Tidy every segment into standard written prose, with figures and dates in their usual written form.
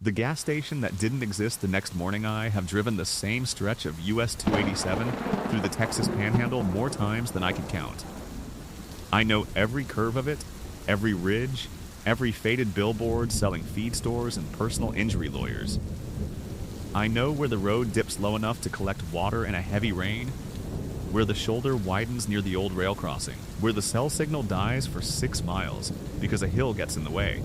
The gas station that didn't exist the next morning. I have driven the same stretch of US 287 through the Texas Panhandle more times than I can count. I know every curve of it, every ridge, every faded billboard selling feed stores and personal injury lawyers. I know where the road dips low enough to collect water in a heavy rain, where the shoulder widens near the old rail crossing, where the cell signal dies for 6 miles because a hill gets in the way.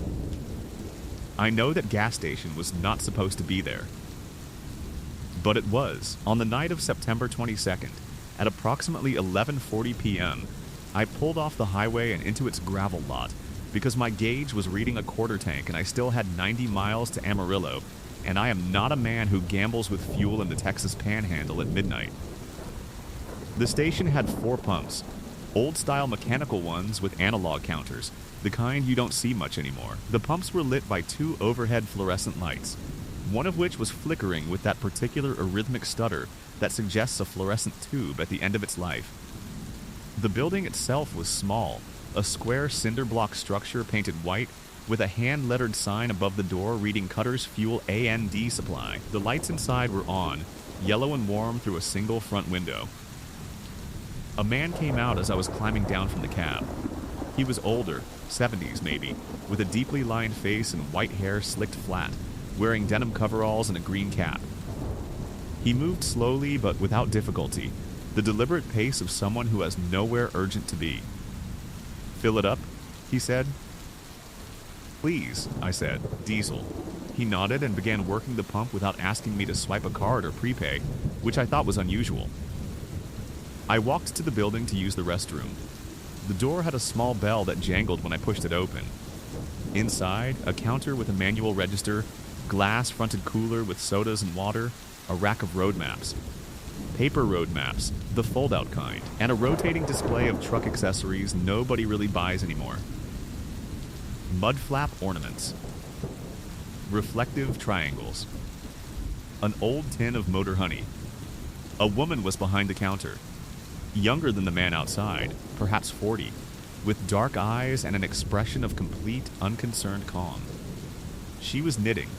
I know that gas station was not supposed to be there. But it was. On the night of September 22nd, at approximately 11:40 p.m., I pulled off the highway and into its gravel lot because my gauge was reading a quarter tank and I still had 90 miles to Amarillo, and I am not a man who gambles with fuel in the Texas Panhandle at midnight. The station had 4 pumps, old-style mechanical ones with analog counters, the kind you don't see much anymore. The pumps were lit by 2 overhead fluorescent lights, one of which was flickering with that particular arrhythmic stutter that suggests a fluorescent tube at the end of its life. The building itself was small, a square cinder block structure painted white with a hand-lettered sign above the door reading Cutter's Fuel A&D Supply. The lights inside were on, yellow and warm through a single front window. A man came out as I was climbing down from the cab. He was older, 70s maybe, with a deeply lined face and white hair slicked flat, wearing denim coveralls and a green cap. He moved slowly but without difficulty, the deliberate pace of someone who has nowhere urgent to be. "Fill it up?" he said. "Please," I said. "Diesel." He nodded and began working the pump without asking me to swipe a card or prepay, which I thought was unusual. I walked to the building to use the restroom. The door had a small bell that jangled when I pushed it open. Inside, a counter with a manual register, glass-fronted cooler with sodas and water, a rack of road maps. Paper road maps, the fold-out kind, and a rotating display of truck accessories nobody really buys anymore. Mud flap ornaments. Reflective triangles. An old tin of motor honey. A woman was behind the counter, younger than the man outside, perhaps 40, with dark eyes and an expression of complete, unconcerned calm. She was knitting.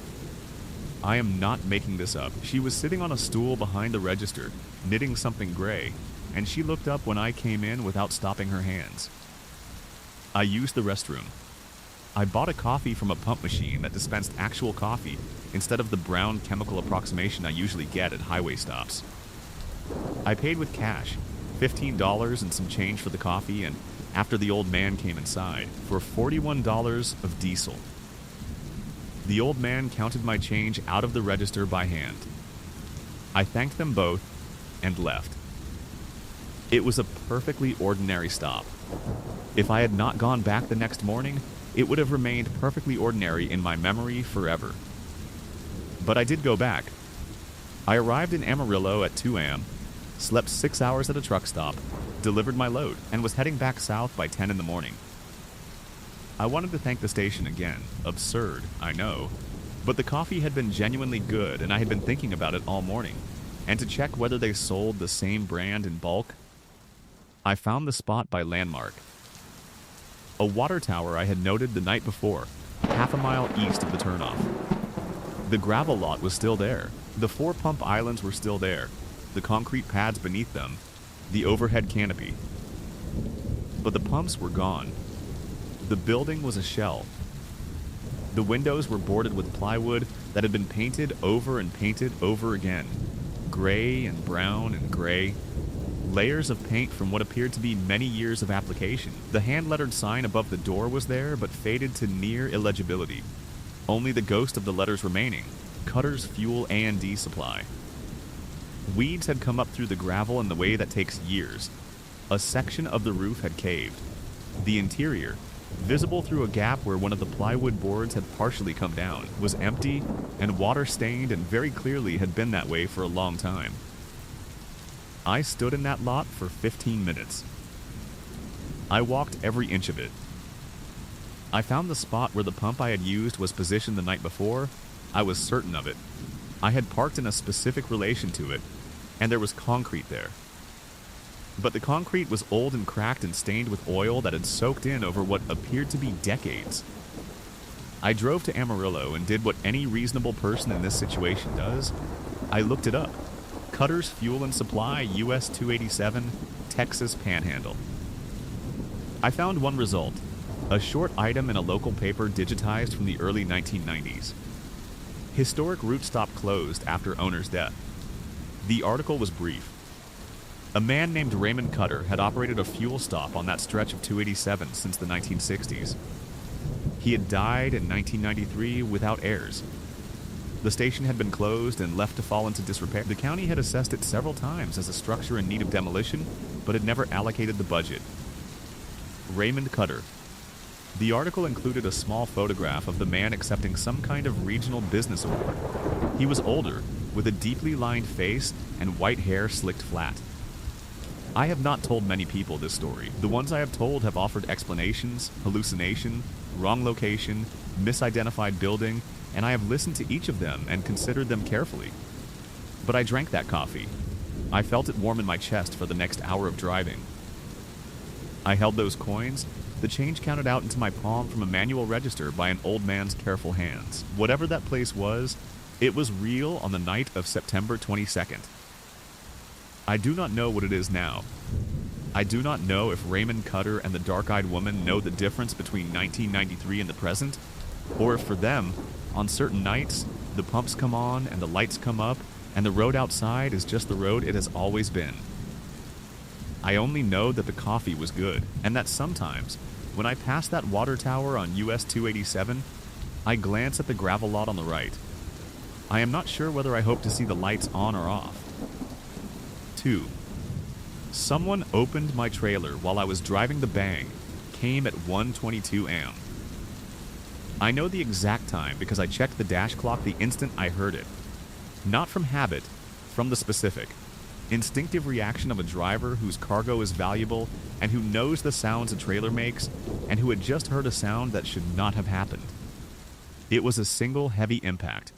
I am not making this up. She was sitting on a stool behind the register, knitting something gray, and she looked up when I came in without stopping her hands. I used the restroom. I bought a coffee from a pump machine that dispensed actual coffee instead of the brown chemical approximation I usually get at highway stops. I paid with cash, $15 and some change for the coffee, and after the old man came inside, for $41 of diesel. The old man counted my change out of the register by hand. I thanked them both and left. It was a perfectly ordinary stop. If I had not gone back the next morning, it would have remained perfectly ordinary in my memory forever. But I did go back. I arrived in Amarillo at 2 a.m., slept 6 hours at a truck stop, delivered my load, and was heading back south by 10 in the morning. I wanted to thank the station again. Absurd, I know. But the coffee had been genuinely good, and I had been thinking about it all morning. And to check whether they sold the same brand in bulk, I found the spot by landmark. A water tower I had noted the night before, half a mile east of the turnoff. The gravel lot was still there. The 4 pump islands were still there. The concrete pads beneath them. The overhead canopy. But the pumps were gone. The building was a shell. The windows were boarded with plywood that had been painted over and painted over again. Gray and brown and gray. Layers of paint from what appeared to be many years of application. The hand-lettered sign above the door was there, but faded to near illegibility. Only the ghost of the letters remaining. Cutter's Fuel A&D Supply. Weeds had come up through the gravel in the way that takes years. A section of the roof had caved. The interior, visible through a gap where one of the plywood boards had partially come down, was empty and water-stained and very clearly had been that way for a long time. I stood in that lot for 15 minutes. I walked every inch of it. I found the spot where the pump I had used was positioned the night before. I was certain of it. I had parked in a specific relation to it, and there was concrete there. But the concrete was old and cracked and stained with oil that had soaked in over what appeared to be decades. I drove to Amarillo and did what any reasonable person in this situation does. I looked it up. Cutter's Fuel and Supply, US 287, Texas Panhandle. I found one result, a short item in a local paper digitized from the early 1990s. Historic route stop closed after owner's death. The article was brief. A man named Raymond Cutter had operated a fuel stop on that stretch of 287 since the 1960s. He had died in 1993 without heirs. The station had been closed and left to fall into disrepair. The county had assessed it several times as a structure in need of demolition, but had never allocated the budget. Raymond Cutter. The article included a small photograph of the man accepting some kind of regional business award. He was older, with a deeply lined face and white hair slicked flat. I have not told many people this story. The ones I have told have offered explanations, hallucination, wrong location, misidentified building, and I have listened to each of them and considered them carefully. But I drank that coffee. I felt it warm in my chest for the next hour of driving. I held those coins. The change counted out into my palm from a manual register by an old man's careful hands. Whatever that place was, it was real on the night of September 22nd. I do not know what it is now. I do not know if Raymond Cutter and the dark-eyed woman know the difference between 1993 and the present, or if for them, on certain nights, the pumps come on and the lights come up, and the road outside is just the road it has always been. I only know that the coffee was good, and that sometimes, when I pass that water tower on US 287, I glance at the gravel lot on the right. I am not sure whether I hope to see the lights on or off. 2. Someone opened my trailer while I was driving the bang, came at 1:22 am. I know the exact time because I checked the dash clock the instant I heard it. Not from habit, from the specific. Instinctive reaction of a driver whose cargo is valuable and who knows the sounds a trailer makes and who had just heard a sound that should not have happened. It was a single heavy impact.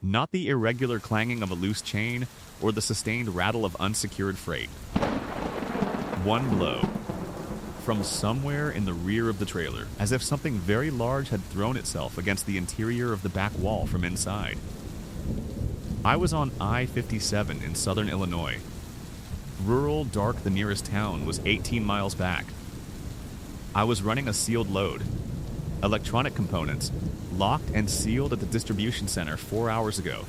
Not the irregular clanging of a loose chain or the sustained rattle of unsecured freight. One blow. From somewhere in the rear of the trailer, as if something very large had thrown itself against the interior of the back wall from inside. I was on I-57 in southern Illinois. Rural, dark, the nearest town was 18 miles back. I was running a sealed load. Electronic components, locked and sealed at the distribution center 4 hours ago.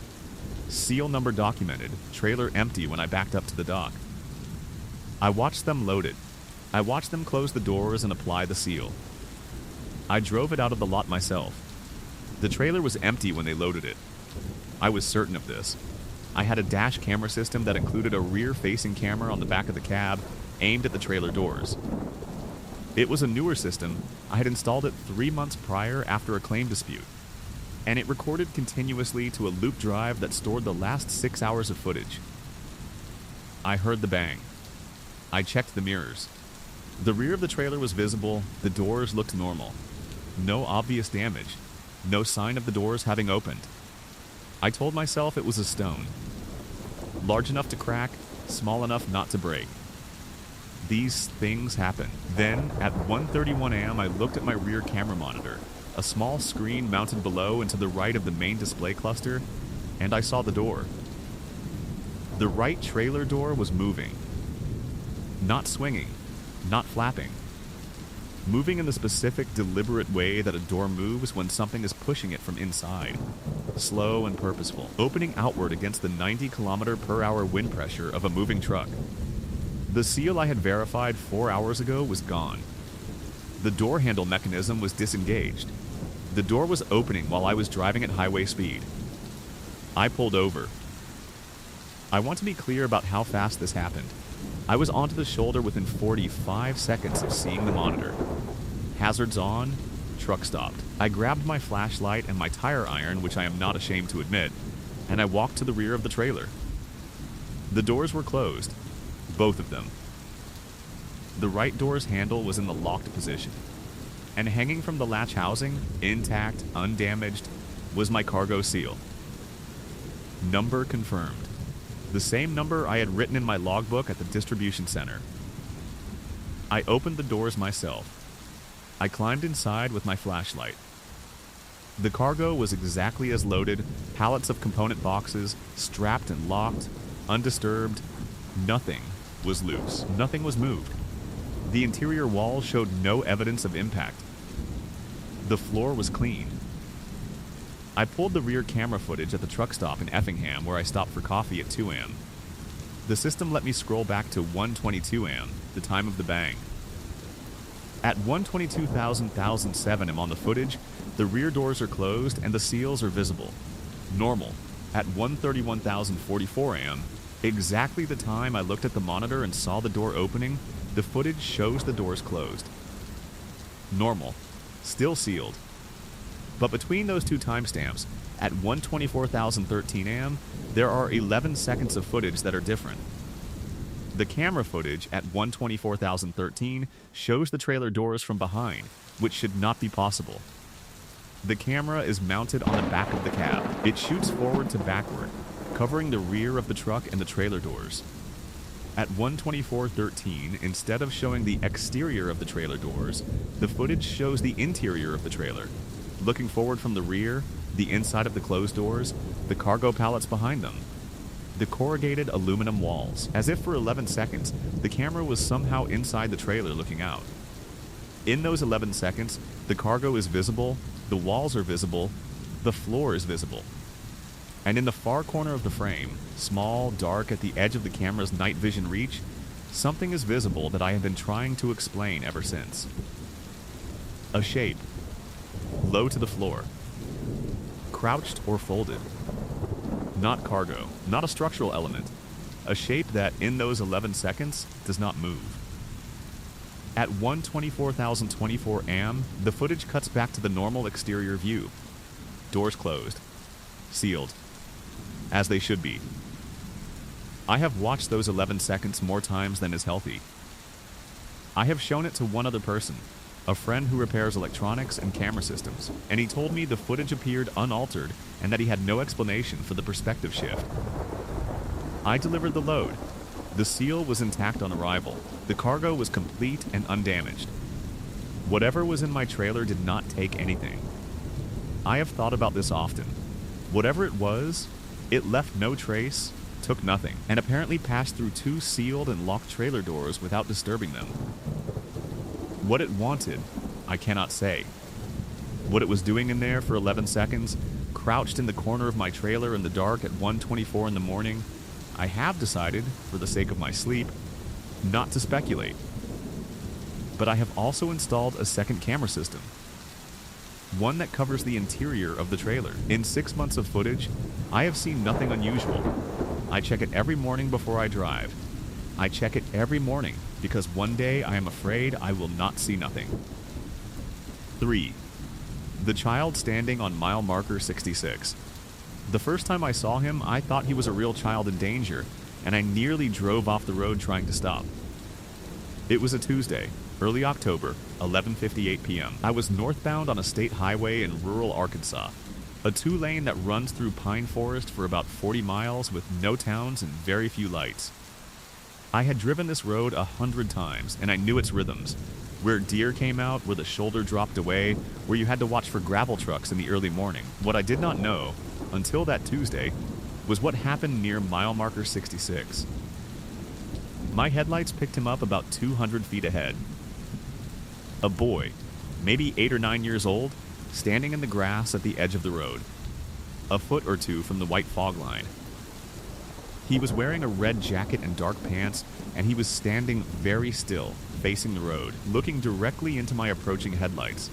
Seal number documented, trailer empty when I backed up to the dock. I watched them load it. I watched them close the doors and apply the seal. I drove it out of the lot myself. The trailer was empty when they loaded it. I was certain of this. I had a dash camera system that included a rear-facing camera on the back of the cab aimed at the trailer doors. It was a newer system. I had installed it 3 months prior after a claim dispute, and it recorded continuously to a loop drive that stored the last 6 hours of footage. I heard the bang. I checked the mirrors. The rear of the trailer was visible, the doors looked normal. No obvious damage, no sign of the doors having opened. I told myself it was a stone. Large enough to crack, small enough not to break. These things happen. Then, at 1:31 am, I looked at my rear camera monitor, a small screen mounted below and to the right of the main display cluster, and I saw the door. The right trailer door was moving. Not swinging, not flapping. Moving in the specific, deliberate way that a door moves when something is pushing it from inside. Slow and purposeful, opening outward against the 90-kilometer-per-hour wind pressure of a moving truck. The seal I had verified 4 hours ago was gone. The door handle mechanism was disengaged. The door was opening while I was driving at highway speed. I pulled over. I want to be clear about how fast this happened. I was onto the shoulder within 45 seconds of seeing the monitor. Hazards on, truck stopped. I grabbed my flashlight and my tire iron, which I am not ashamed to admit, and I walked to the rear of the trailer. The doors were closed, both of them. The right door's handle was in the locked position, and hanging from the latch housing, intact, undamaged, was my cargo seal. Number confirmed. The same number I had written in my logbook at the distribution center. I opened the doors myself. I climbed inside with my flashlight. The cargo was exactly as loaded, pallets of component boxes, strapped and locked, undisturbed. Nothing was loose. Nothing was moved. The interior walls showed no evidence of impact. The floor was clean. I pulled the rear camera footage at the truck stop in Effingham where I stopped for coffee at 2 a.m. The system let me scroll back to 1:22 a.m., the time of the bang. At 1:22,007 am on the footage, the rear doors are closed and the seals are visible. Normal. At 1:31,044 am, exactly the time I looked at the monitor and saw the door opening, the footage shows the doors closed. Normal. Still sealed. But between those two timestamps, at 1:24,013 am, there are 11 seconds of footage that are different. The camera footage at 1:24,013 shows the trailer doors from behind, which should not be possible. The camera is mounted on the back of the cab. It shoots forward to backward, covering the rear of the truck and the trailer doors. At 1:24:13, instead of showing the exterior of the trailer doors, the footage shows the interior of the trailer. Looking forward from the rear, the inside of the closed doors, the cargo pallets behind them, the corrugated aluminum walls. As if for 11 seconds, the camera was somehow inside the trailer looking out. In those 11 seconds, the cargo is visible, the walls are visible, the floor is visible. And in the far corner of the frame, small, dark at the edge of the camera's night vision reach, something is visible that I have been trying to explain ever since. A shape. Low to the floor. Crouched or folded. Not cargo, not a structural element. A shape that, in those 11 seconds, does not move. At 1:24,024 am, the footage cuts back to the normal exterior view. Doors closed. Sealed. As they should be. I have watched those 11 seconds more times than is healthy. I have shown it to one other person, a friend who repairs electronics and camera systems, and he told me the footage appeared unaltered and that he had no explanation for the perspective shift. I delivered the load. The seal was intact on arrival. The cargo was complete and undamaged. Whatever was in my trailer did not take anything. I have thought about this often. Whatever it was, it left no trace, took nothing, and apparently passed through 2 sealed and locked trailer doors without disturbing them. What it wanted, I cannot say. What it was doing in there for 11 seconds, crouched in the corner of my trailer in the dark at 1:24 in the morning, I have decided, for the sake of my sleep, not to speculate. But I have also installed a second camera system. One that covers the interior of the trailer. In 6 months of footage, I have seen nothing unusual. I check it every morning before I drive. I check it every morning because one day I am afraid I will not see nothing. 3. The child standing on mile marker 66. The first time I saw him, I thought he was a real child in danger, and I nearly drove off the road trying to stop. It was a Tuesday, early October, 11:58 p.m. I was northbound on a state highway in rural Arkansas, a 2-lane that runs through pine forest for about 40 miles with no towns and very few lights. I had driven this road 100 times, and I knew its rhythms. Where deer came out, where the shoulder dropped away, where you had to watch for gravel trucks in the early morning. What I did not know, until that Tuesday, was what happened near mile marker 66. My headlights picked him up about 200 feet ahead. A boy, maybe 8 or 9 years old, standing in the grass at the edge of the road, a foot or two from the white fog line. He was wearing a red jacket and dark pants, and he was standing very still, facing the road, looking directly into my approaching headlights.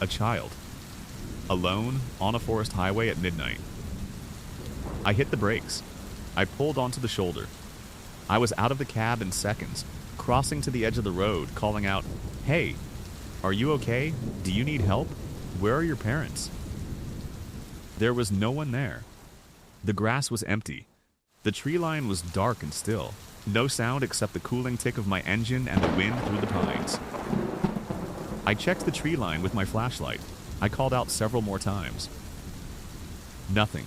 A child. Alone, on a forest highway at midnight. I hit the brakes. I pulled onto the shoulder. I was out of the cab in seconds, crossing to the edge of the road, calling out, "Hey, are you okay? Do you need help? Where are your parents?" There was no one there. The grass was empty. The tree line was dark and still. No sound except the cooling tick of my engine and the wind through the pines. I checked the tree line with my flashlight. I called out several more times. Nothing.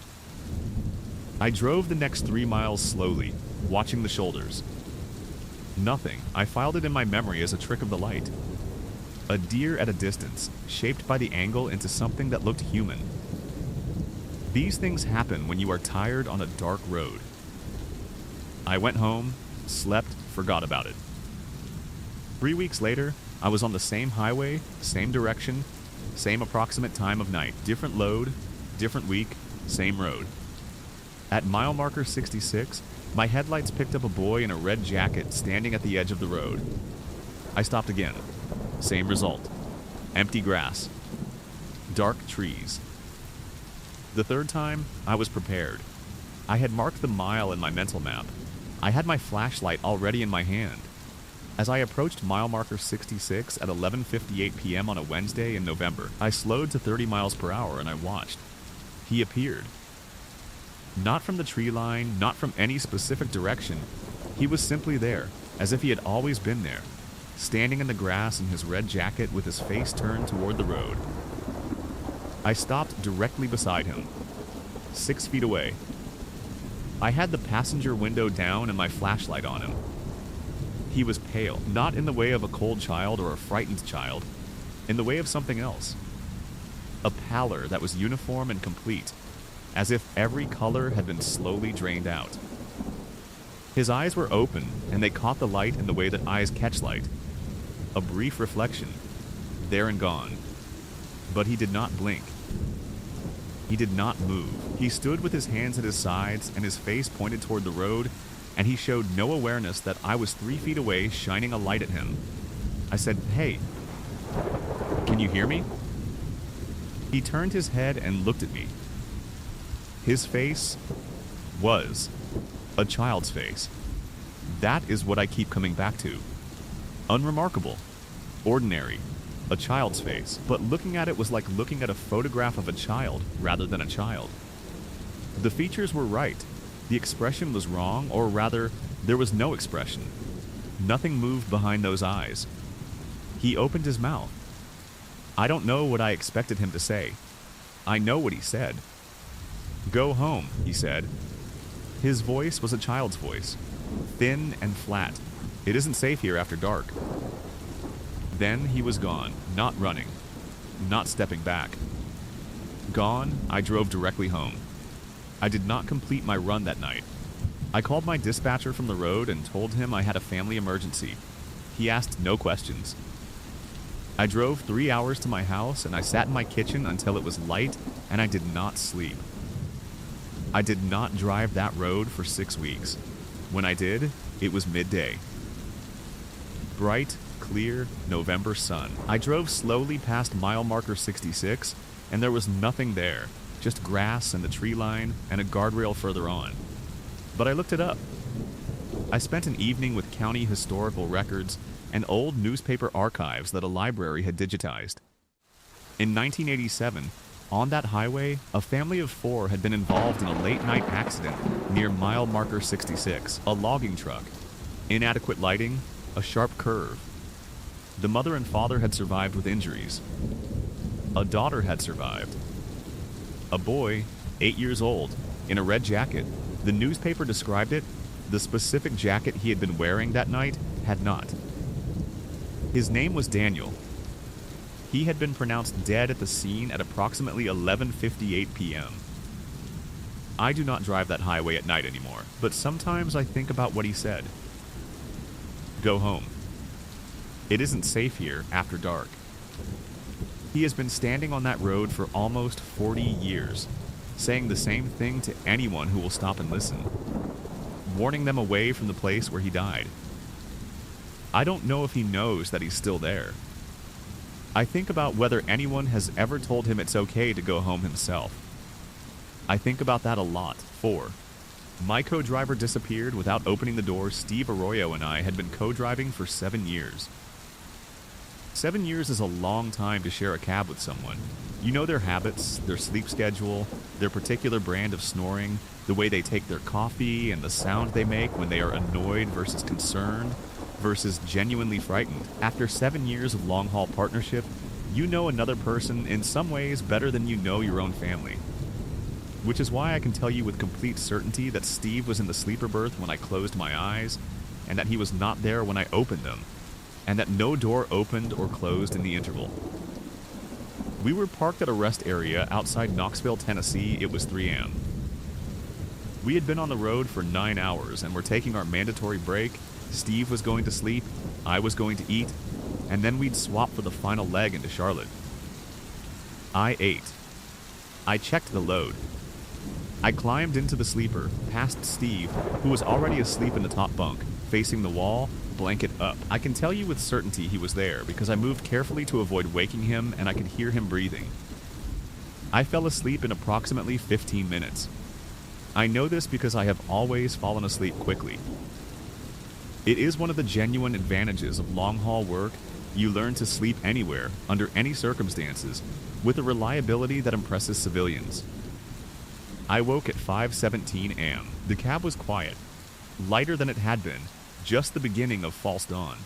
I drove the next 3 miles slowly, watching the shoulders. Nothing. I filed it in my memory as a trick of the light. A deer at a distance, shaped by the angle into something that looked human. These things happen when you are tired on a dark road. I went home, slept, forgot about it. 3 weeks later, I was on the same highway, same direction, same approximate time of night, different load, different week, same road. At mile marker 66, my headlights picked up a boy in a red jacket standing at the edge of the road. I stopped again. Same result. Empty grass. Dark trees. The third time, I was prepared. I had marked the mile in my mental map. I had my flashlight already in my hand. As I approached mile marker 66 at 11:58 p.m. on a Wednesday in November, I slowed to 30 miles per hour and I watched. He appeared. Not from the tree line, not from any specific direction. He was simply there, as if he had always been there, standing in the grass in his red jacket with his face turned toward the road. I stopped directly beside him, 6 feet away. I had the passenger window down and my flashlight on him. He was pale, not in the way of a cold child or a frightened child, in the way of something else. A pallor that was uniform and complete, as if every color had been slowly drained out. His eyes were open, and they caught the light in the way that eyes catch light. A brief reflection, there and gone. But he did not blink. He did not move. He stood with his hands at his sides and his face pointed toward the road, and he showed no awareness that I was 3 feet away shining a light at him. I said, "Hey, can you hear me?" He turned his head and looked at me. His face was a child's face. That is what I keep coming back to. Unremarkable, ordinary, a child's face, but looking at it was like looking at a photograph of a child rather than a child. The features were right. The expression was wrong, or rather, there was no expression. Nothing moved behind those eyes. He opened his mouth. I don't know what I expected him to say. I know what he said. "Go home," he said. His voice was a child's voice, thin and flat. "It isn't safe here after dark." Then he was gone, not running, not stepping back. Gone, I drove directly home. I did not complete my run that night. I called my dispatcher from the road and told him I had a family emergency. He asked no questions. I drove 3 hours to my house and I sat in my kitchen until it was light and I did not sleep. I did not drive that road for 6 weeks. When I did, it was midday. Bright, clear November sun. I drove slowly past mile marker 66 and there was nothing there, just grass and the tree line and a guardrail further on. But I looked it up. I spent an evening with county historical records and old newspaper archives that a library had digitized. In 1987, on that highway, a family of 4 had been involved in a late-night accident near mile marker 66, a logging truck. Inadequate lighting, a sharp curve. The mother and father had survived with injuries. A daughter had survived. A boy, 8 years old, in a red jacket. The newspaper described it. The specific jacket he had been wearing that night had not. His name was Daniel. He had been pronounced dead at the scene at approximately 11:58 p.m. I do not drive that highway at night anymore, but sometimes I think about what he said. Go home. It isn't safe here after dark. He has been standing on that road for almost 40 years, saying the same thing to anyone who will stop and listen, warning them away from the place where he died. I don't know if he knows that he's still there. I think about whether anyone has ever told him it's okay to go home himself. I think about that a lot. 4. My co-driver disappeared without opening the door. Steve Arroyo and I had been co-driving for 7 years. 7 years is a long time to share a cab with someone. You know their habits, their sleep schedule, their particular brand of snoring, the way they take their coffee, and the sound they make when they are annoyed versus concerned versus genuinely frightened. After 7 years of long-haul partnership, you know another person in some ways better than you know your own family. Which is why I can tell you with complete certainty that Steve was in the sleeper berth when I closed my eyes, and that he was not there when I opened them, and that no door opened or closed in the interval. We were parked at a rest area outside Knoxville, Tennessee. It was 3 a.m. We had been on the road for 9 hours and were taking our mandatory break. Steve was going to sleep, I was going to eat, and then we'd swap for the final leg into Charlotte. I ate. I checked the load. I climbed into the sleeper, past Steve, who was already asleep in the top bunk, facing the wall, blanket up. I can tell you with certainty he was there because I moved carefully to avoid waking him and I could hear him breathing. I fell asleep in approximately 15 minutes. I know this because I have always fallen asleep quickly. It is one of the genuine advantages of long-haul work. You learn to sleep anywhere, under any circumstances, with a reliability that impresses civilians. I woke at 5:17 a.m. The cab was quiet, lighter than it had been, just the beginning of false dawn.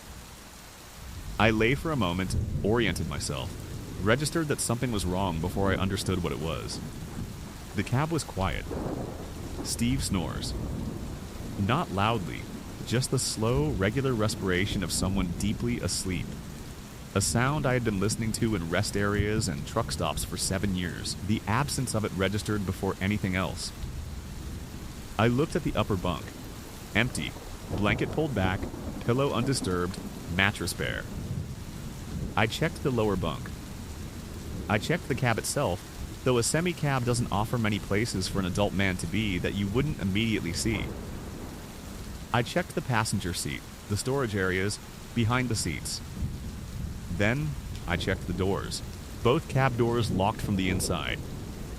I lay for a moment, oriented myself, registered that something was wrong before I understood what it was. The cab was quiet. Steve snores. Not loudly, just the slow, regular respiration of someone deeply asleep. A sound I had been listening to in rest areas and truck stops for 7 years. The absence of it registered before anything else. I looked at the upper bunk. Empty. Blanket pulled back, pillow undisturbed, mattress bare. I checked the lower bunk. I checked the cab itself, though a semi-cab doesn't offer many places for an adult man to be that you wouldn't immediately see. I checked the passenger seat, the storage areas, behind the seats. Then, I checked the doors. Both cab doors locked from the inside.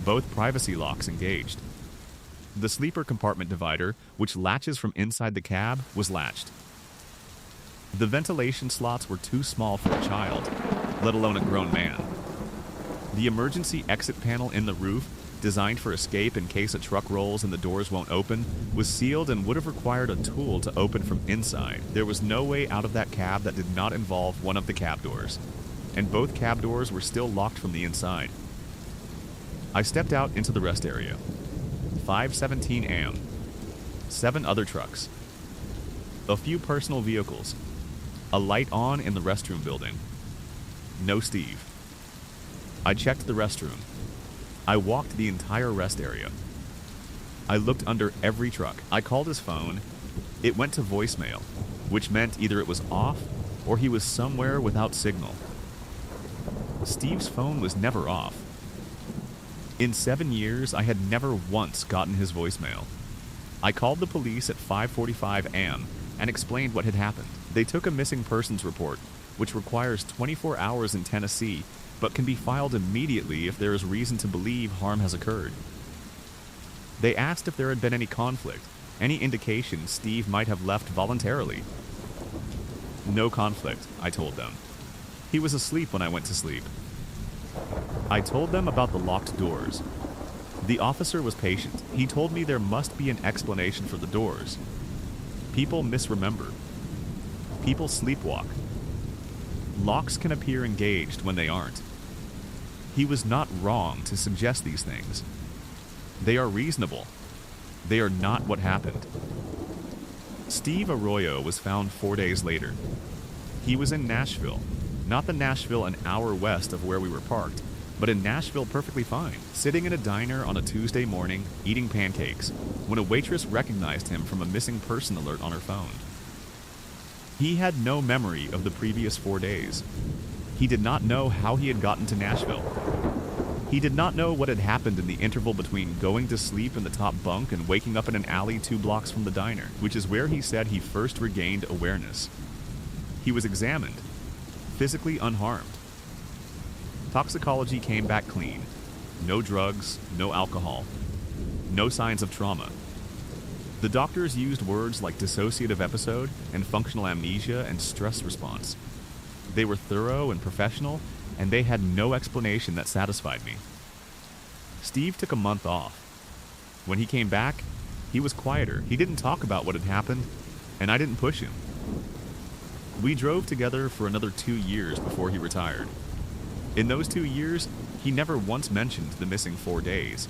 Both privacy locks engaged. The sleeper compartment divider, which latches from inside the cab, was latched. The ventilation slots were too small for a child, let alone a grown man. The emergency exit panel in the roof, designed for escape in case a truck rolls and the doors won't open, was sealed and would have required a tool to open from inside. There was no way out of that cab that did not involve one of the cab doors, and both cab doors were still locked from the inside. I stepped out into the rest area. 5:17 a.m. 7 other trucks. A few personal vehicles. A light on in the restroom building. No Steve. I checked the restroom. I walked the entire rest area. I looked under every truck. I called his phone. It went to voicemail, which meant either it was off or he was somewhere without signal. Steve's phone was never off. In 7 years, I had never once gotten his voicemail. I called the police at 5:45 a.m. and explained what had happened. They took a missing persons report, which requires 24 hours in Tennessee, but can be filed immediately if there is reason to believe harm has occurred. They asked if there had been any conflict, any indication Steve might have left voluntarily. No conflict, I told them. He was asleep when I went to sleep. I told them about the locked doors. The officer was patient. He told me there must be an explanation for the doors. People misremember. People sleepwalk. Locks can appear engaged when they aren't. He was not wrong to suggest these things. They are reasonable. They are not what happened. Steve Arroyo was found 4 days later. He was in Nashville, not the Nashville an hour west of where we were parked, but in Nashville perfectly fine, sitting in a diner on a Tuesday morning, eating pancakes, when a waitress recognized him from a missing person alert on her phone. He had no memory of the previous 4 days. He did not know how he had gotten to Nashville. He did not know what had happened in the interval between going to sleep in the top bunk and waking up in an alley 2 blocks from the diner, which is where he said he first regained awareness. He was examined, physically unharmed. Toxicology came back clean. No drugs, no alcohol, no signs of trauma. The doctors used words like dissociative episode and functional amnesia and stress response. They were thorough and professional, and they had no explanation that satisfied me. Steve took a month off. When he came back, he was quieter. He didn't talk about what had happened, and I didn't push him. We drove together for another 2 years before he retired. In those 2 years, he never once mentioned the missing 4 days.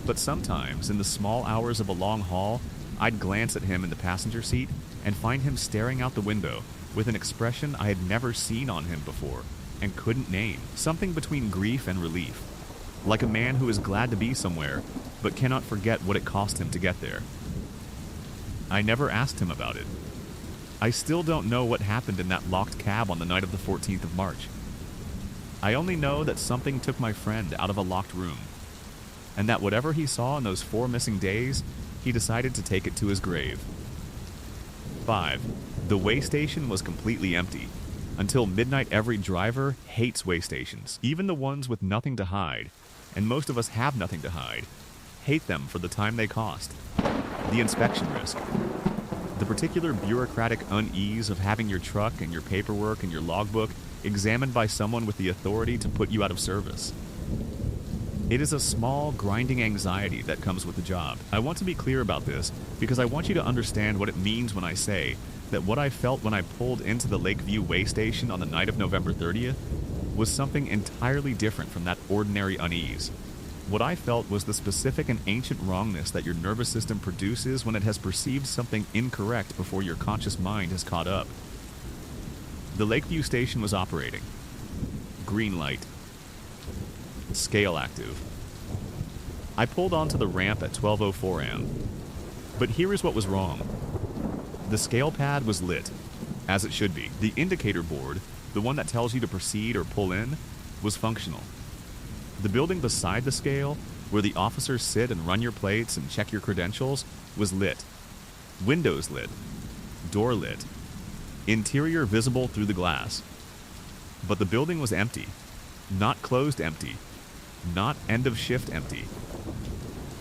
But sometimes, in the small hours of a long haul, I'd glance at him in the passenger seat and find him staring out the window, with an expression I had never seen on him before and couldn't name. Something between grief and relief, like a man who is glad to be somewhere but cannot forget what it cost him to get there. I never asked him about it. I still don't know what happened in that locked cab on the night of the 14th of March. I only know that something took my friend out of a locked room, and that whatever he saw in those 4 missing days, he decided to take it to his grave. 5. The way station was completely empty. Until midnight, every driver hates way stations. Even the ones with nothing to hide, and most of us have nothing to hide, hate them for the time they cost. The inspection risk. The particular bureaucratic unease of having your truck and your paperwork and your logbook examined by someone with the authority to put you out of service. It is a small, grinding anxiety that comes with the job. I want to be clear about this because I want you to understand what it means when I say that what I felt when I pulled into the Lakeview way station on the night of November 30th was something entirely different from that ordinary unease. What I felt was the specific and ancient wrongness that your nervous system produces when it has perceived something incorrect before your conscious mind has caught up. The Lakeview station was operating. Green light. Scale active. I pulled onto the ramp at 12:04 am. But here is what was wrong. The scale pad was lit, as it should be. The indicator board, the one that tells you to proceed or pull in, was functional. The building beside the scale, where the officers sit and run your plates and check your credentials, was lit. Windows lit. Door lit. Interior visible through the glass. But the building was empty. Not closed empty. Not end of shift empty.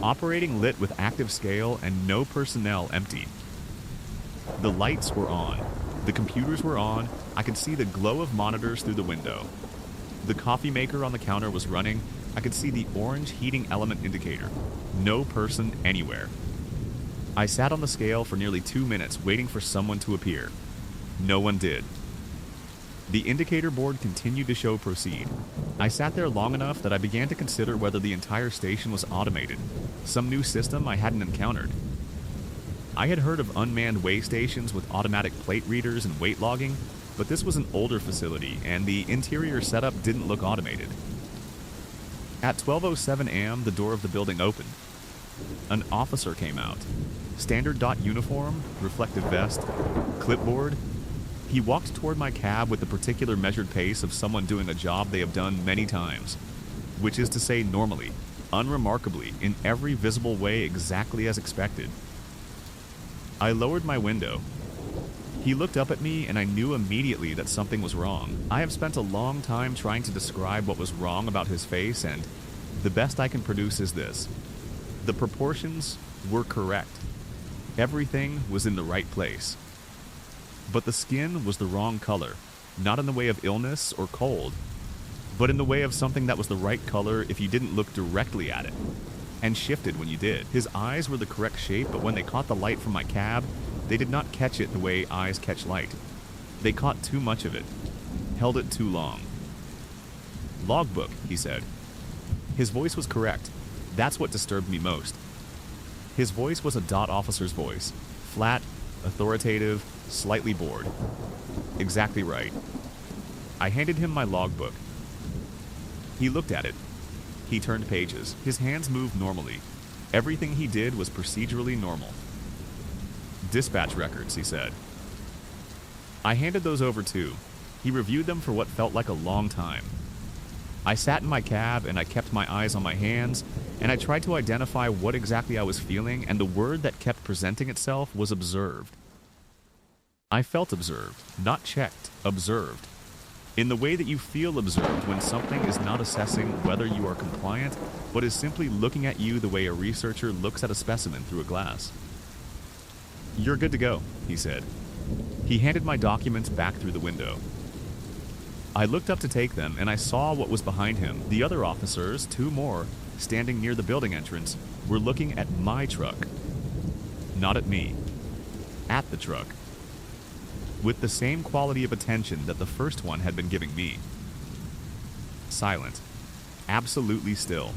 Operating lit with active scale and no personnel empty. The lights were on. The computers were on. I could see the glow of monitors through the window. The coffee maker on the counter was running. I could see the orange heating element indicator. No person anywhere. I sat on the scale for nearly 2 minutes waiting for someone to appear. No one did. The indicator board continued to show proceed. I sat there long enough that I began to consider whether the entire station was automated, some new system I hadn't encountered. I had heard of unmanned way stations with automatic plate readers and weight logging, but this was an older facility, and the interior setup didn't look automated. At 12:07 am, the door of the building opened. An officer came out. Standard dot uniform, reflective vest, clipboard. He walked toward my cab with the particular measured pace of someone doing a job they have done many times, which is to say normally, unremarkably, in every visible way exactly as expected. I lowered my window. He looked up at me and I knew immediately that something was wrong. I have spent a long time trying to describe what was wrong about his face, and the best I can produce is this. The proportions were correct. Everything was in the right place. But the skin was the wrong color, not in the way of illness or cold, but in the way of something that was the right color if you didn't look directly at it, and shifted when you did. His eyes were the correct shape, but when they caught the light from my cab, they did not catch it the way eyes catch light. They caught too much of it, held it too long. Logbook, he said. His voice was correct. That's what disturbed me most. His voice was a dot officer's voice, flat, authoritative, slightly bored. Exactly right. I handed him my logbook. He looked at it. He turned pages. His hands moved normally. Everything he did was procedurally normal. Dispatch records, he said. I handed those over too. He reviewed them for what felt like a long time. I sat in my cab and I kept my eyes on my hands, and I tried to identify what exactly I was feeling, and the word that kept presenting itself was observed. I felt observed, not checked, observed. In the way that you feel observed when something is not assessing whether you are compliant, but is simply looking at you the way a researcher looks at a specimen through a glass. You're good to go, he said. He handed my documents back through the window. I looked up to take them, and I saw what was behind him. The other officers, 2 more, standing near the building entrance, were looking at my truck. Not at me. At the truck. With the same quality of attention that the first one had been giving me. Silent. Absolutely still.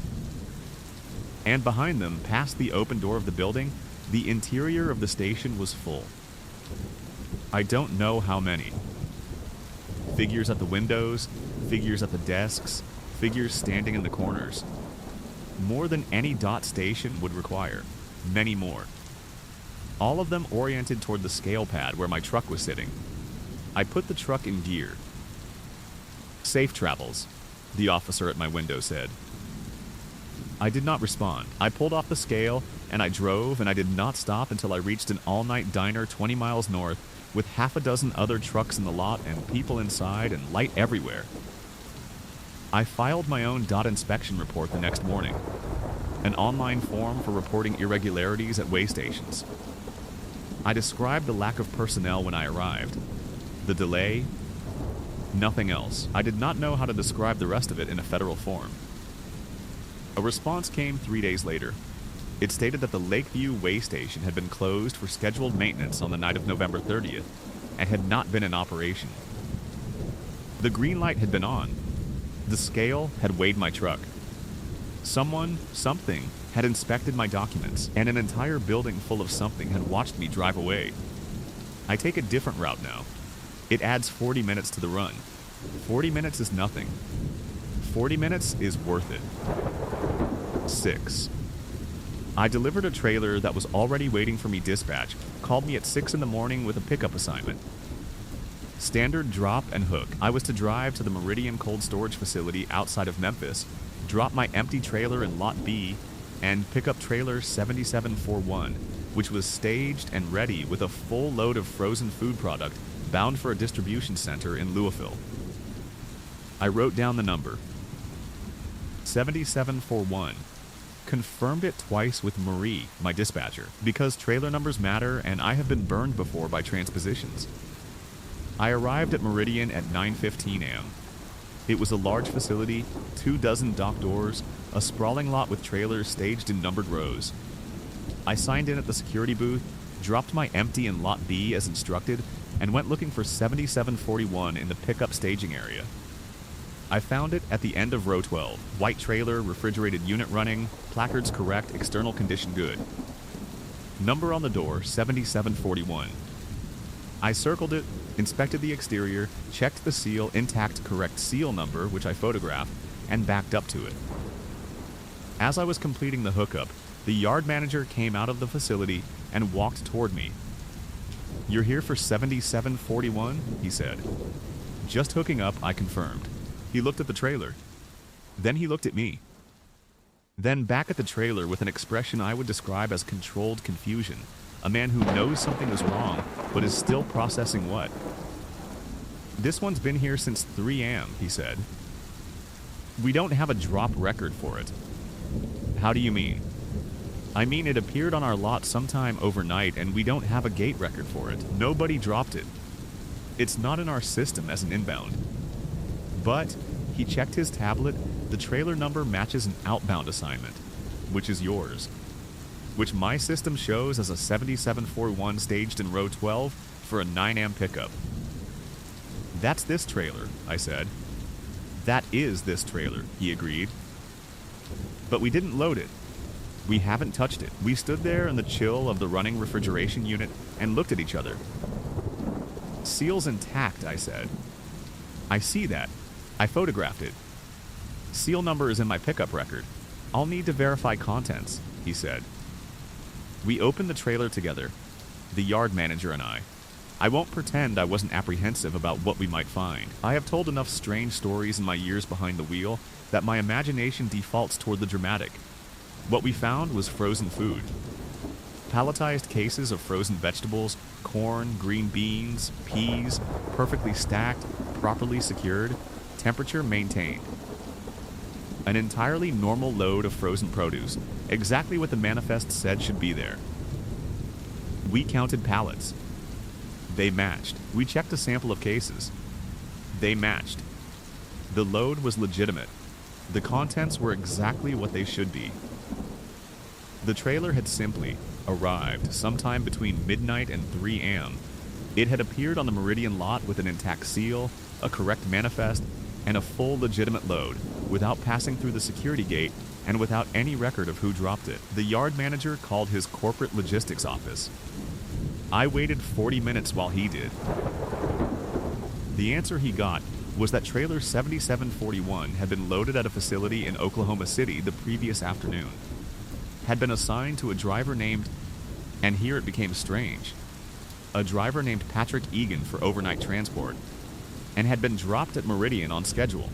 And behind them, past the open door of the building, the interior of the station was full. I don't know how many. Figures at the windows, figures at the desks, figures standing in the corners. More than any dot station would require. Many more. All of them oriented toward the scale pad where my truck was sitting. I put the truck in gear. "Safe travels," the officer at my window said. I did not respond. I pulled off the scale, and I drove, and I did not stop until I reached an all-night diner 20 miles north with half a dozen other trucks in the lot and people inside and light everywhere. I filed my own dot inspection report the next morning, an online form for reporting irregularities at way stations. I described the lack of personnel when I arrived, the delay, nothing else. I did not know how to describe the rest of it in a federal form. A response came 3 days later. It stated that the Lakeview way station had been closed for scheduled maintenance on the night of November 30th and had not been in operation. The green light had been on. The scale had weighed my truck. Someone, something, had inspected my documents, and an entire building full of something had watched me drive away. I take a different route now. It adds 40 minutes to the run. 40 minutes is nothing. 40 minutes is worth it. 6. I delivered a trailer that was already waiting for me. Dispatch called me at 6 in the morning with a pickup assignment. Standard drop and hook. I was to drive to the Meridian cold storage facility outside of Memphis, drop my empty trailer in Lot B, and pick up trailer 7741, which was staged and ready with a full load of frozen food product bound for a distribution center in Louisville. I wrote down the number. 7741. Confirmed it twice with Marie, my dispatcher, because trailer numbers matter and I have been burned before by transpositions. I arrived at Meridian at 9:15 a.m. It was a large facility, 24 dock doors, a sprawling lot with trailers staged in numbered rows. I signed in at the security booth, dropped my empty in Lot B as instructed, and went looking for 7741 in the pickup staging area. I found it at the end of row 12. White trailer, refrigerated unit running, placards correct, external condition good. Number on the door, 7741. I circled it, inspected the exterior, checked the seal, intact correct seal number, which I photographed, and backed up to it. As I was completing the hookup, the yard manager came out of the facility and walked toward me. "You're here for 7741, he said. "Just hooking up," I confirmed. He looked at the trailer. Then he looked at me. Then back at the trailer with an expression I would describe as controlled confusion. A man who knows something is wrong, but is still processing what. "This one's been here since 3 a.m., he said. "We don't have a drop record for it." "How do you mean?" "I mean, it appeared on our lot sometime overnight, and we don't have a gate record for it. Nobody dropped it. It's not in our system as an inbound." But, he checked his tablet, the trailer number matches an outbound assignment, which is yours, which my system shows as a 7741 staged in row 12 for a 9 a.m. pickup. "That's this trailer," I said. "That is this trailer," he agreed. "But we didn't load it. We haven't touched it." We stood there in the chill of the running refrigeration unit and looked at each other. "Seal's intact," I said. "I see that. I photographed it. Seal number is in my pickup record. I'll need to verify contents," he said. We opened the trailer together, the yard manager and I. I won't pretend I wasn't apprehensive about what we might find. I have told enough strange stories in my years behind the wheel that my imagination defaults toward the dramatic. What we found was frozen food. Palletized cases of frozen vegetables, corn, green beans, peas, perfectly stacked, properly secured, temperature maintained. An entirely normal load of frozen produce, exactly what the manifest said should be there. We counted pallets. They matched. We checked a sample of cases. They matched. The load was legitimate. The contents were exactly what they should be. The trailer had simply arrived sometime between midnight and 3 a.m. It had appeared on the Meridian lot with an intact seal, a correct manifest, and a full legitimate load, without passing through the security gate and without any record of who dropped it. The yard manager called his corporate logistics office. I waited 40 minutes while he did. The answer he got was that trailer 7741 had been loaded at a facility in Oklahoma City the previous afternoon, had been assigned to a driver named, and here it became strange, a driver named Patrick Egan for overnight transport, and had been dropped at Meridian on schedule.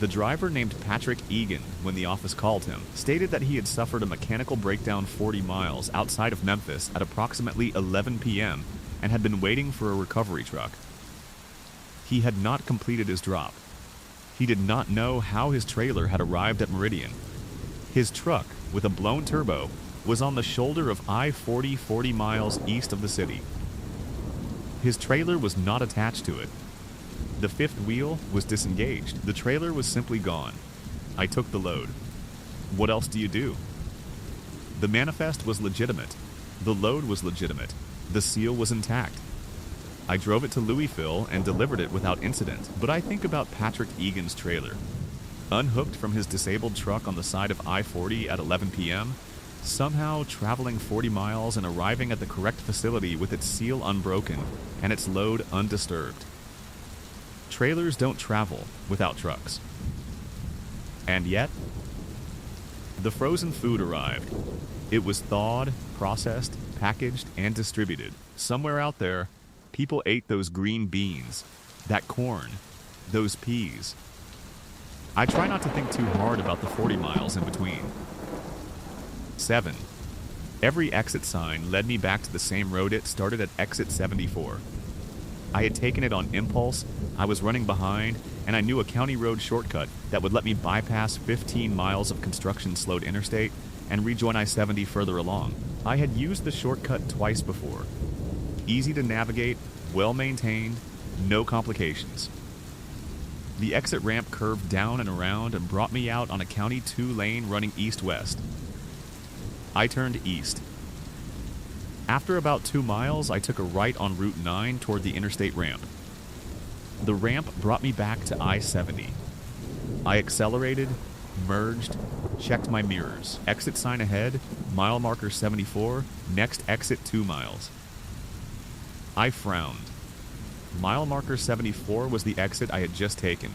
The driver named Patrick Egan, when the office called him, stated that he had suffered a mechanical breakdown 40 miles outside of Memphis at approximately 11 p.m. and had been waiting for a recovery truck. He had not completed his drop. He did not know how his trailer had arrived at Meridian. His truck, with a blown turbo, was on the shoulder of I-40 40 miles east of the city. His trailer was not attached to it. The fifth wheel was disengaged. The trailer was simply gone. I took the load. What else do you do? The manifest was legitimate. The load was legitimate. The seal was intact. I drove it to Louisville and delivered it without incident, but I think about Patrick Egan's trailer. Unhooked from his disabled truck on the side of I-40 at 11 p.m., somehow traveling 40 miles and arriving at the correct facility with its seal unbroken and its load undisturbed. Trailers don't travel without trucks. And yet, the frozen food arrived. It was thawed, processed, packaged, and distributed. Somewhere out there, people ate those green beans, that corn, those peas. I try not to think too hard about the 40 miles in between. 7. Every exit sign led me back to the same road. It started at exit 74. I had taken it on impulse, I was running behind, and I knew a county road shortcut that would let me bypass 15 miles of construction-slowed interstate and rejoin I-70 further along. I had used the shortcut twice before. Easy to navigate, well-maintained, no complications. The exit ramp curved down and around and brought me out on a County 2 lane running east-west. I turned east. After about 2 miles, I took a right on Route 9 toward the interstate ramp. The ramp brought me back to I-70. I accelerated, merged, checked my mirrors. Exit sign ahead, mile marker 74, next exit 2 miles. I frowned. Mile marker 74 was the exit I had just taken.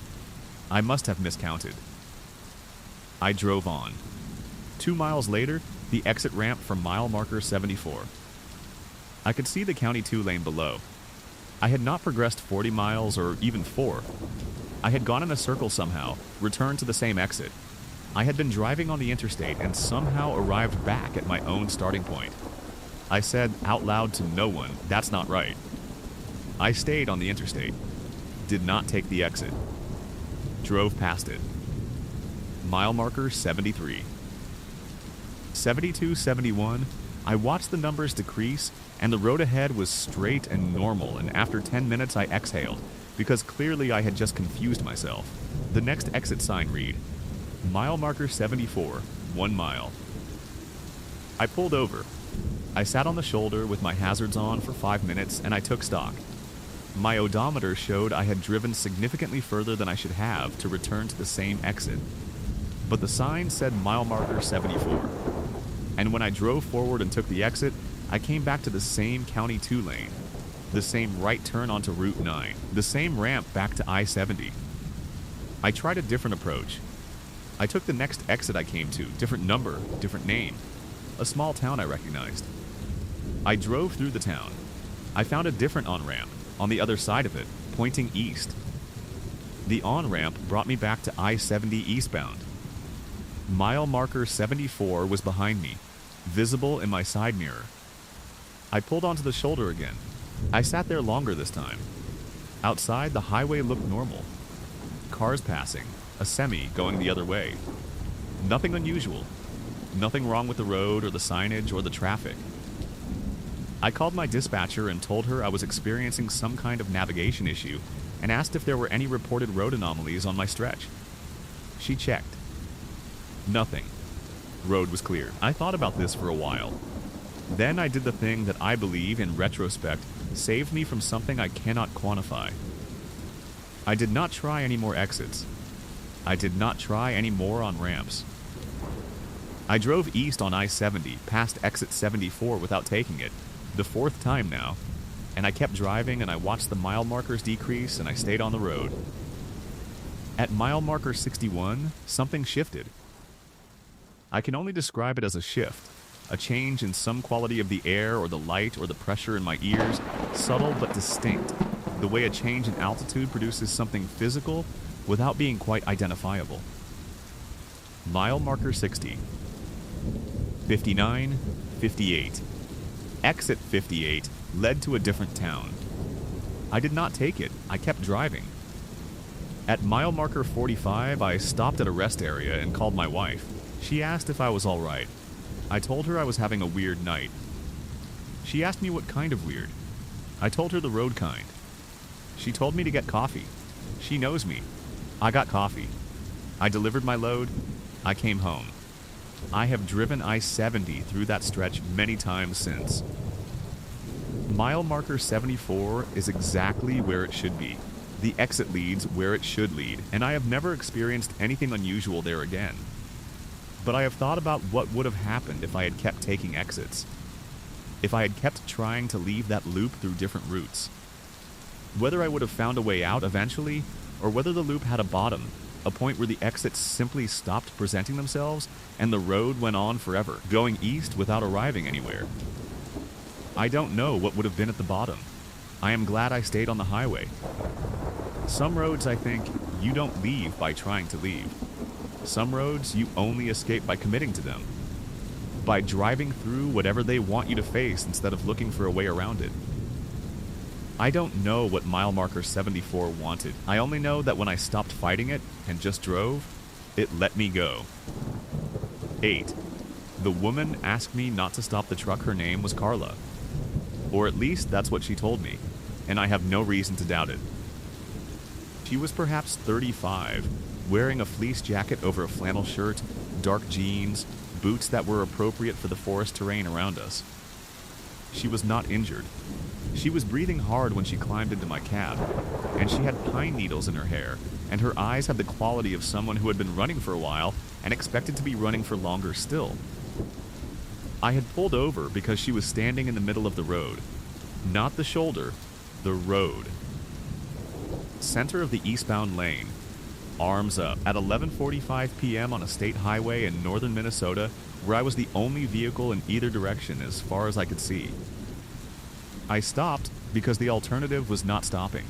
I must have miscounted. I drove on. 2 miles later, the exit ramp from mile marker 74. I could see the County 2 lane below. I had not progressed 40 miles or even 4. I had gone in a circle somehow, returned to the same exit. I had been driving on the interstate and somehow arrived back at my own starting point. I said out loud to no one, "That's not right." I stayed on the interstate, did not take the exit, drove past it. Mile marker 73. 72, 71, I watched the numbers decrease, and the road ahead was straight and normal, and after 10 minutes I exhaled, because clearly I had just confused myself. The next exit sign read, mile marker 74, 1 mile. I pulled over. I sat on the shoulder with my hazards on for 5 minutes, and I took stock. My odometer showed I had driven significantly further than I should have to return to the same exit. But the sign said mile marker 74. And when I drove forward and took the exit, I came back to the same County 2 lane, the same right turn onto Route 9, the same ramp back to I-70. I tried a different approach. I took the next exit I came to, different number, different name, a small town I recognized. I drove through the town. I found a different on-ramp, on the other side of it, pointing east. The on-ramp brought me back to I-70 eastbound. Mile marker 74 was behind me, visible in my side mirror. I pulled onto the shoulder again. I sat there longer this time. Outside, the highway looked normal. Cars passing, a semi going the other way. Nothing unusual. Nothing wrong with the road or the signage or the traffic. I called my dispatcher and told her I was experiencing some kind of navigation issue and asked if there were any reported road anomalies on my stretch. She checked. Nothing. Road was clear. I thought about this for a while. Then I did the thing that I believe, in retrospect, saved me from something I cannot quantify. I did not try any more exits. I did not try any more on ramps. I drove east on I-70, past exit 74 without taking it, The fourth time now, and I kept driving and I watched the mile markers decrease and I stayed on the road. At mile marker 61, something shifted. I can only describe it as a shift, a change in some quality of the air or the light or the pressure in my ears, subtle but distinct, the way a change in altitude produces something physical without being quite identifiable. Mile marker 60. 59, 58. Exit 58 led to a different town. I did not take it. I kept driving. At mile marker 45, I stopped at a rest area and called my wife. She asked if I was all right. I told her I was having a weird night. She asked me what kind of weird. I told her the road kind. She told me to get coffee. She knows me. I got coffee. I delivered my load. I came home. I have driven I-70 through that stretch many times since. Mile marker 74 is exactly where it should be. The exit leads where it should lead, and I have never experienced anything unusual there again. But I have thought about what would have happened if I had kept taking exits. If I had kept trying to leave that loop through different routes. Whether I would have found a way out eventually, or whether the loop had a bottom, a point where the exits simply stopped presenting themselves and the road went on forever, going east without arriving anywhere. I don't know what would have been at the bottom. I am glad I stayed on the highway. Some roads, I think, you don't leave by trying to leave. Some roads you only escape by committing to them. By driving through whatever they want you to face instead of looking for a way around it. I don't know what mile marker 74 wanted. I only know that when I stopped fighting it and just drove, it let me go. 8. The woman asked me not to stop the truck. Her name was Carla. Or at least that's what she told me, and I have no reason to doubt it. She was perhaps 35, wearing a fleece jacket over a flannel shirt, dark jeans, boots that were appropriate for the forest terrain around us. She was not injured. She was breathing hard when she climbed into my cab, and she had pine needles in her hair, and her eyes had the quality of someone who had been running for a while and expected to be running for longer still. I had pulled over because she was standing in the middle of the road. Not the shoulder, the road. Center of the eastbound lane. Arms up. At 11:45 p.m. on a state highway in northern Minnesota, where I was the only vehicle in either direction as far as I could see. I stopped because the alternative was not stopping.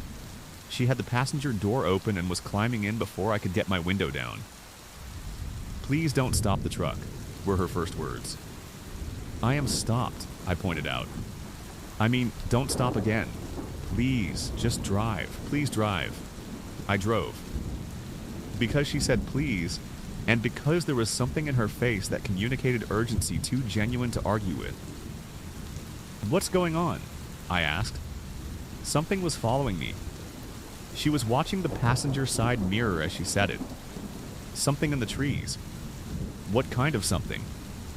She had the passenger door open and was climbing in before I could get my window down. "Please don't stop the truck," were her first words. "I am stopped," I pointed out. "I mean, don't stop again. Please, just drive. Please drive." I drove. Because she said please, and because there was something in her face that communicated urgency too genuine to argue with. "What's going on?" I asked. Something was following me. She was watching the passenger side mirror as she said it. Something in the trees. What kind of something?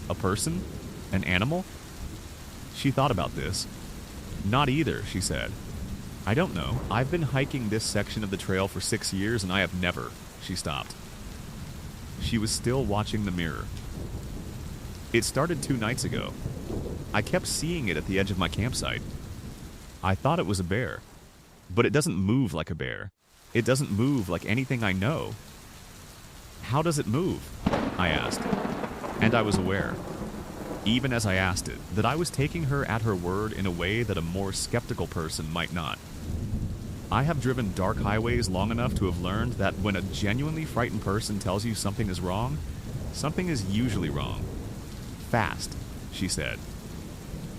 A person? An animal? She thought about this. "Not either," she said. "I don't know. I've been hiking this section of the trail for 6 years and I have never." She stopped. She was still watching the mirror. "It started 2 nights ago. I kept seeing it at the edge of my campsite. I thought it was a bear. But it doesn't move like a bear. It doesn't move like anything I know." "How does it move?" I asked. And I was aware, even as I asked it, that I was taking her at her word in a way that a more skeptical person might not. I have driven dark highways long enough to have learned that when a genuinely frightened person tells you something is wrong, something is usually wrong. "Fast," she said.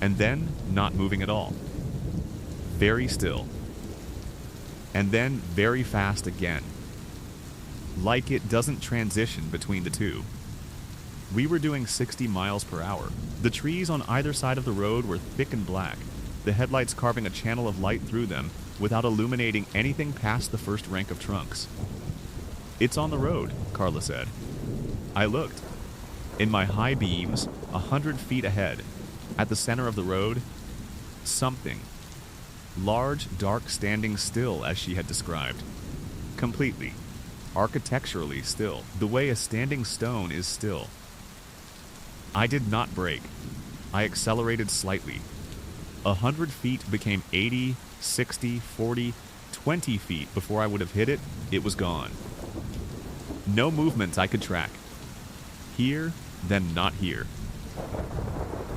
And then not moving at all. Very still. And then very fast again. Like it doesn't transition between the two. We were doing 60 miles per hour. The trees on either side of the road were thick and black, the headlights carving a channel of light through them without illuminating anything past the first rank of trunks. "It's on the road," Carla said. I looked. In my high beams, 100 feet ahead, at the center of the road, something. Large, dark, standing still as she had described. Completely. Architecturally still, the way a standing stone is still. I did not brake. I accelerated slightly. 100 feet became 80, 60, 40, 20 feet before I would have hit it. It was gone. No movements I could track. Here, then not here.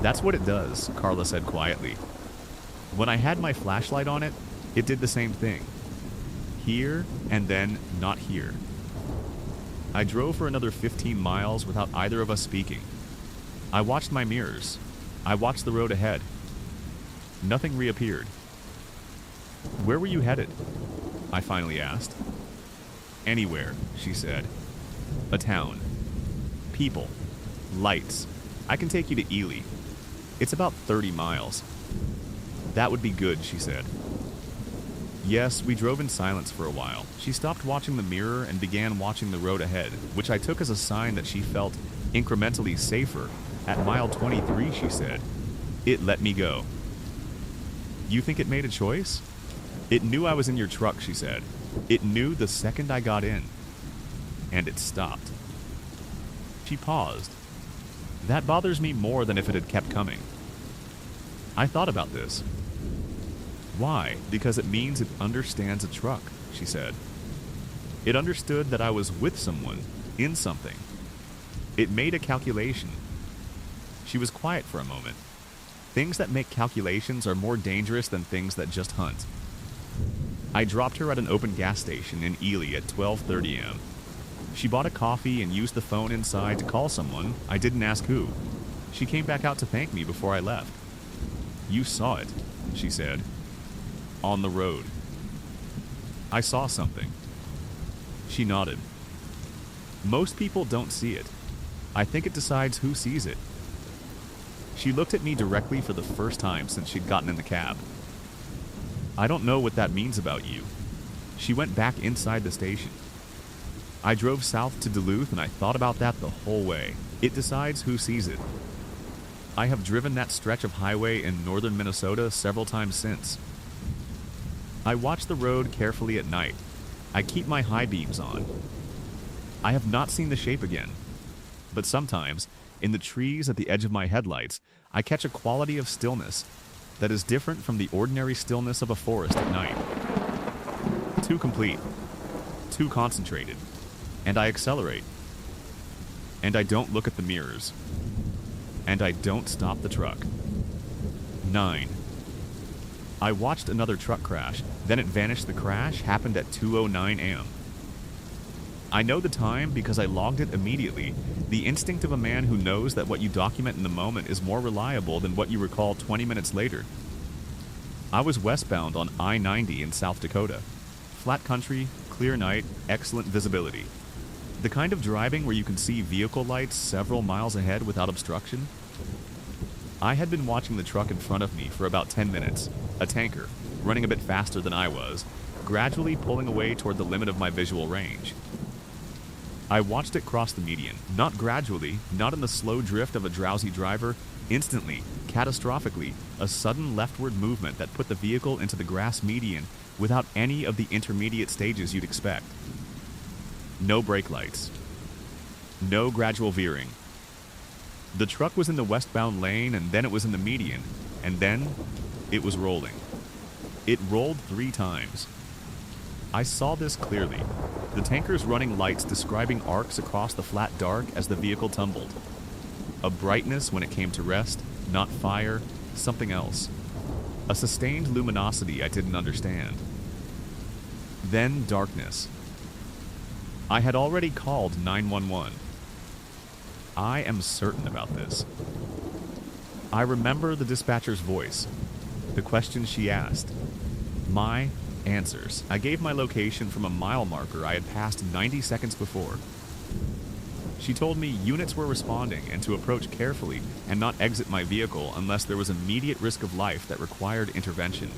That's what it does, Carla said quietly. When I had my flashlight on it, it did the same thing. Here, and then not here. I drove for another 15 miles without either of us speaking. I watched my mirrors. I watched the road ahead. Nothing reappeared. Where were you headed? I finally asked. Anywhere, she said. A town. People. Lights. I can take you to Ely. It's about 30 miles. That would be good, she said. Yes, we drove in silence for a while. She stopped watching the mirror and began watching the road ahead, which I took as a sign that she felt incrementally safer. At mile 23, she said. It let me go. You think it made a choice? It knew I was in your truck, she said. It knew the second I got in. And it stopped. She paused. That bothers me more than if it had kept coming. I thought about this. Why? Because it means it understands a truck, she said. It understood that I was with someone, in something. It made a calculation. She was quiet for a moment. Things that make calculations are more dangerous than things that just hunt. I dropped her at an open gas station in Ely at 12:30 a.m. She bought a coffee and used the phone inside to call someone. I didn't ask who. She came back out to thank me before I left. You saw it, she said. On the road. I saw something. She nodded. Most people don't see it. I think it decides who sees it. She looked at me directly for the first time since she'd gotten in the cab. I don't know what that means about you. She went back inside the station. I drove south to Duluth and I thought about that the whole way. It decides who sees it. I have driven that stretch of highway in northern Minnesota several times since. I watch the road carefully at night. I keep my high beams on. I have not seen the shape again. But sometimes, in the trees at the edge of my headlights, I catch a quality of stillness that is different from the ordinary stillness of a forest at night. Too complete. Too concentrated. And I accelerate. And I don't look at the mirrors. And I don't stop the truck. 9. I watched another truck crash, then it vanished. The crash happened at 2:09 a.m. I know the time because I logged it immediately, the instinct of a man who knows that what you document in the moment is more reliable than what you recall 20 minutes later. I was westbound on I-90 in South Dakota. Flat country, clear night, excellent visibility. The kind of driving where you can see vehicle lights several miles ahead without obstruction. I had been watching the truck in front of me for about 10 minutes, a tanker, running a bit faster than I was, gradually pulling away toward the limit of my visual range. I watched it cross the median, not gradually, not in the slow drift of a drowsy driver, instantly, catastrophically, a sudden leftward movement that put the vehicle into the grass median without any of the intermediate stages you'd expect. No brake lights. No gradual veering. The truck was in the westbound lane, and then it was in the median, and then it was rolling. It rolled 3 times. I saw this clearly. The tanker's running lights describing arcs across the flat dark as the vehicle tumbled. A brightness when it came to rest, not fire, something else. A sustained luminosity I didn't understand. Then darkness. I had already called 911. I am certain about this. I remember the dispatcher's voice, the questions she asked, my answers. I gave my location from a mile marker I had passed 90 seconds before. She told me units were responding and to approach carefully and not exit my vehicle unless there was immediate risk of life that required intervention.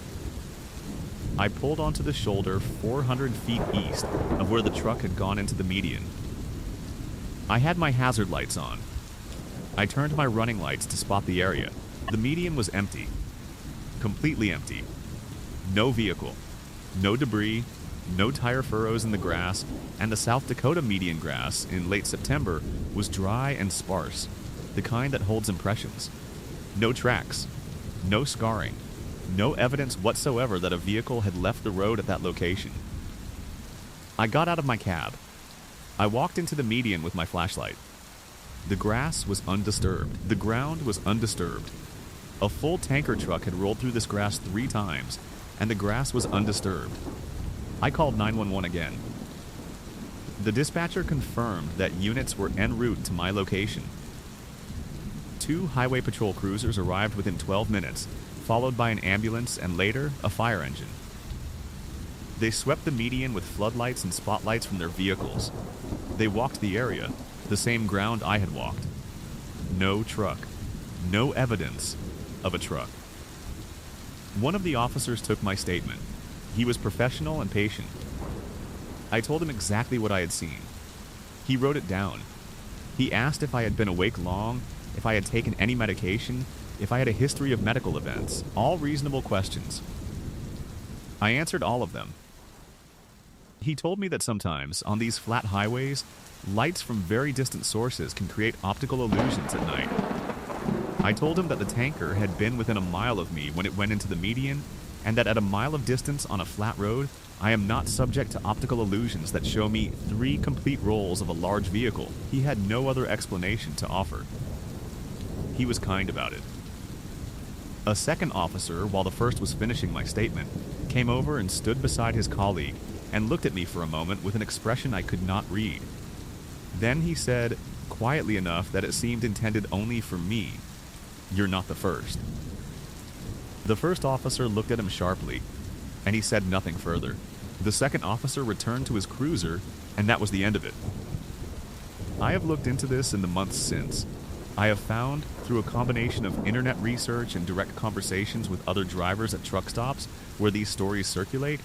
I pulled onto the shoulder 400 feet east of where the truck had gone into the median. I had my hazard lights on. I turned my running lights to spot the area. The median was empty. Completely empty. No vehicle. No debris. No tire furrows in the grass, and the South Dakota median grass in late September was dry and sparse, the kind that holds impressions. No tracks. No scarring. No evidence whatsoever that a vehicle had left the road at that location. I got out of my cab. I walked into the median with my flashlight. The grass was undisturbed. The ground was undisturbed. A full tanker truck had rolled through this grass 3 times, and the grass was undisturbed. I called 911 again. The dispatcher confirmed that units were en route to my location. 2 highway patrol cruisers arrived within 12 minutes, followed by an ambulance and later a fire engine. They swept the median with floodlights and spotlights from their vehicles. They walked the area, the same ground I had walked. No truck. No evidence of a truck. One of the officers took my statement. He was professional and patient. I told him exactly what I had seen. He wrote it down. He asked if I had been awake long, if I had taken any medication, if I had a history of medical events. All reasonable questions. I answered all of them. He told me that sometimes, on these flat highways, lights from very distant sources can create optical illusions at night. I told him that the tanker had been within a mile of me when it went into the median, and that at a mile of distance on a flat road, I am not subject to optical illusions that show me 3 complete rolls of a large vehicle. He had no other explanation to offer. He was kind about it. A second officer, while the first was finishing my statement, came over and stood beside his colleague and looked at me for a moment with an expression I could not read. Then he said, quietly enough that it seemed intended only for me, "You're not the first." The first officer looked at him sharply, and he said nothing further. The second officer returned to his cruiser, and that was the end of it. I have looked into this in the months since. I have found, through a combination of internet research and direct conversations with other drivers at truck stops where these stories circulate,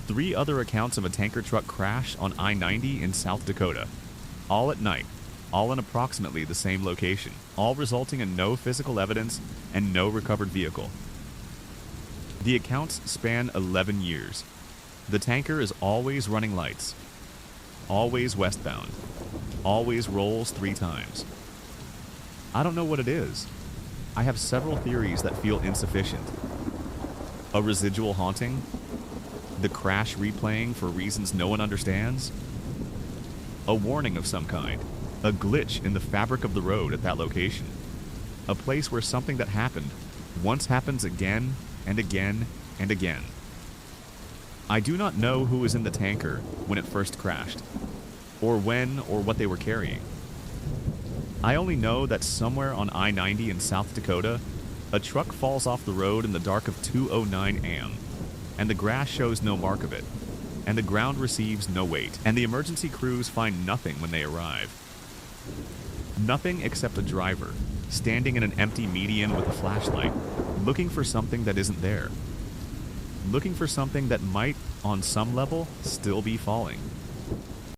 3 other accounts of a tanker truck crash on I-90 in South Dakota, all at night, all in approximately the same location, all resulting in no physical evidence and no recovered vehicle. The accounts span 11 years. The tanker is always running lights, always westbound, always rolls 3 times. I don't know what it is. I have several theories that feel insufficient. A residual haunting? The crash replaying for reasons no one understands? A warning of some kind. A glitch in the fabric of the road at that location. A place where something that happened once happens again and again and again. I do not know who was in the tanker when it first crashed, or when or what they were carrying. I only know that somewhere on I-90 in South Dakota, a truck falls off the road in the dark of 2:09 a.m., and the grass shows no mark of it, and the ground receives no weight, and the emergency crews find nothing when they arrive. Nothing except a driver, standing in an empty median with a flashlight, looking for something that isn't there. Looking for something that might, on some level, still be falling.